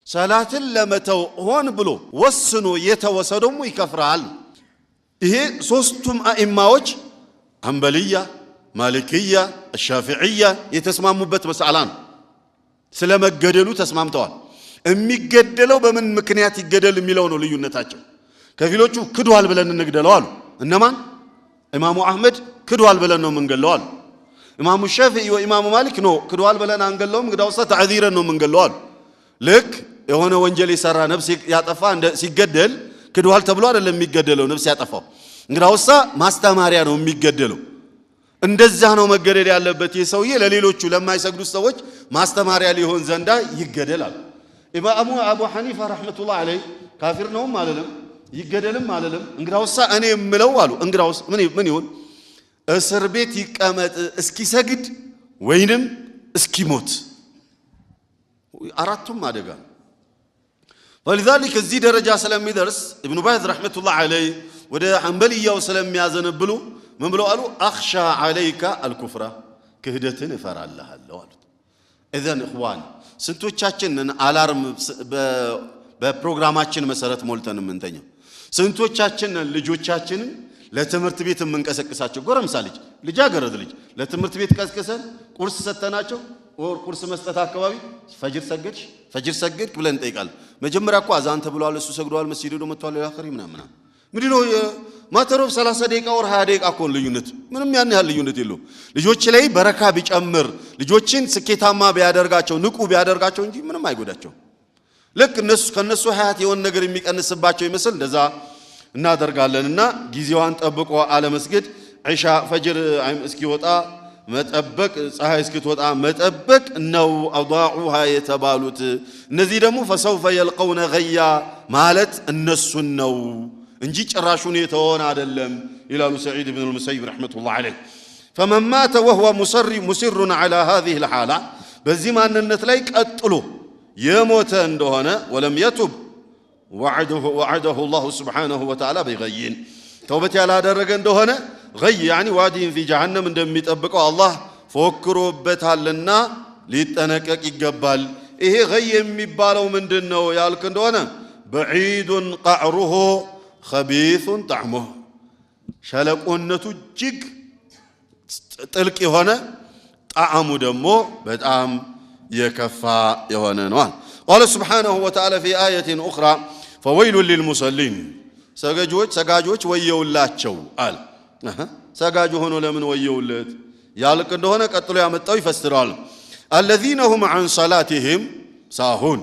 ሰላትን ለመተው ሆን ብሎ ወስኖ የተወሰደሙ ይከፍራል። ይሄ ሶስቱም አኢማዎች ሐንበልያ፣ ማሊክያ፣ ሻፊዕያ የተስማሙበት መስአላ ነው። ስለመገደሉ ተስማምተዋል። የሚገደለው በምን ምክንያት ይገደል የሚለው ነው ልዩነታቸው። ከፊሎቹ ክዷል ብለን እንግደለው አሉ። እነማን? ኢማሙ አህመድ ክዷል ብለን ነው የምንገለው አሉ። ኢማሙ ሻፊዒ ወኢማሙ ማሊክ ነው ክዷል ብለን አንገለውም፣ እንግዳውሳ ተዕዚረን ነው የምንገለው አሉ። ልክ የሆነ ወንጀል የሰራ ነፍስ ያጠፋ ሲገደል ክዷል ተብሎ አይደለም የሚገደለው ነፍስ ያጠፋው፣ እንግዳውሳ ማስተማሪያ ነው የሚገደለው። እንደዛ ነው መገደል ያለበት። የሰውዬ ለሌሎቹ ለማይሰግዱት ሰዎች ማስተማሪያ ሊሆን ዘንዳ ይገደላል። ኢማሙ አቡ ሐኒፋ ረህመቱላህ ዐለይሂ ካፊር ነው ማለለም ይገደልም ማለለም፣ እንግዳውሳ እኔ የምለው አሉ እንግዳውስ ምን ይሁን እስር ቤት ይቀመጥ እስኪሰግድ ወይንም እስኪሞት፣ አራቱም አደጋ። ولذلك እዚህ ደረጃ ስለሚደርስ ኢብኑ ባዝ ረህመቱላህ ዐለይሂ ወደ ሐንበልያው ስለሚያዘነብሉ ምን ብለው አሉ? አኽሻ ዐለይከ አልኩፍራ፣ ክህደትን እፈራልሃለሁ አሉት። ኢዘን ኢኽዋን ስንቶቻችንን አላርም በፕሮግራማችን መሰረት ሞልተን የምንተኛው? ስንቶቻችንን ልጆቻችንን ለትምህርት ቤት የምንቀሰቅሳቸው? ጎረምሳ ልጃገረድ ልጅ ለትምህርት ቤት ቀስቅሰን ቁርስ ሰተናቸው ቁርስ መስጠት አካባቢ ፈጅር ሰገድክ ብለን እንጠይቃለን። መጀመሪያ እኮ አዛን ተብሏል፣ እሱ ሰግዷል፣ መስጂድ ሄዶ መጥቷል፣ ለአኺሪ ምናምን ምንድነው ማተሮፍ 30 ደቂቃ ወር 20 ደቂቃ እኮ ልዩነት፣ ምንም ያን ያህል ልዩነት የለው። ልጆች ላይ በረካ ቢጨምር ልጆችን ስኬታማ ቢያደርጋቸው ንቁ ቢያደርጋቸው እንጂ ምንም አይጎዳቸው። ልክ ከነሱ ሀያት የሆነ ነገር የሚቀንስባቸው ይመስል እንደዛ እናደርጋለንና ጊዜዋን ጠብቆ አለመስገድ፣ ዒሻ ፈጅር እስኪወጣ መጠበቅ፣ ፀሐይ እስክትወጣ መጠበቅ ነው አضاعوها የተባሉት። እነዚህ ደግሞ فسوف يلقون غيا ማለት እነሱን ነው እንጂ ጭራሹን የተሆነ አይደለም ይላሉ ሰዒድ ኢብኑ المسيب رحمه الله عليه. فمن مات وهو مصر على هذه الحاله በዚህ ማንነት ላይ ቀጥሎ የሞተ እንደሆነ ولم يتب وعده الله سبحانه وتعالى بغي توبت ያላደረገ እንደሆነ غي يعني وادي في جهنم እንደሚጠብቀው አላህ ፎክሮበታልና ሊጠነቀቅ ይገባል። ይሄ غي የሚባለው ምንድነው ያልክ እንደሆነ بعيد قعره خبيث طعمه ሸለቆነቱ እጅግ ጥልቅ የሆነ ጣዕሙ ደግሞ በጣም የከፋ የሆነ ነው። قال سبحانه وتعالى في آية أخرى فويل للمصلين ሰጋጆች ወየውላቸው አለ። ሰጋጁ ሆኖ ለምን ወየውለት ያልክ እንደሆነ ቀጥሎ ያመጣው ይፈስራል። الذين هم عن صلاتهم ساهون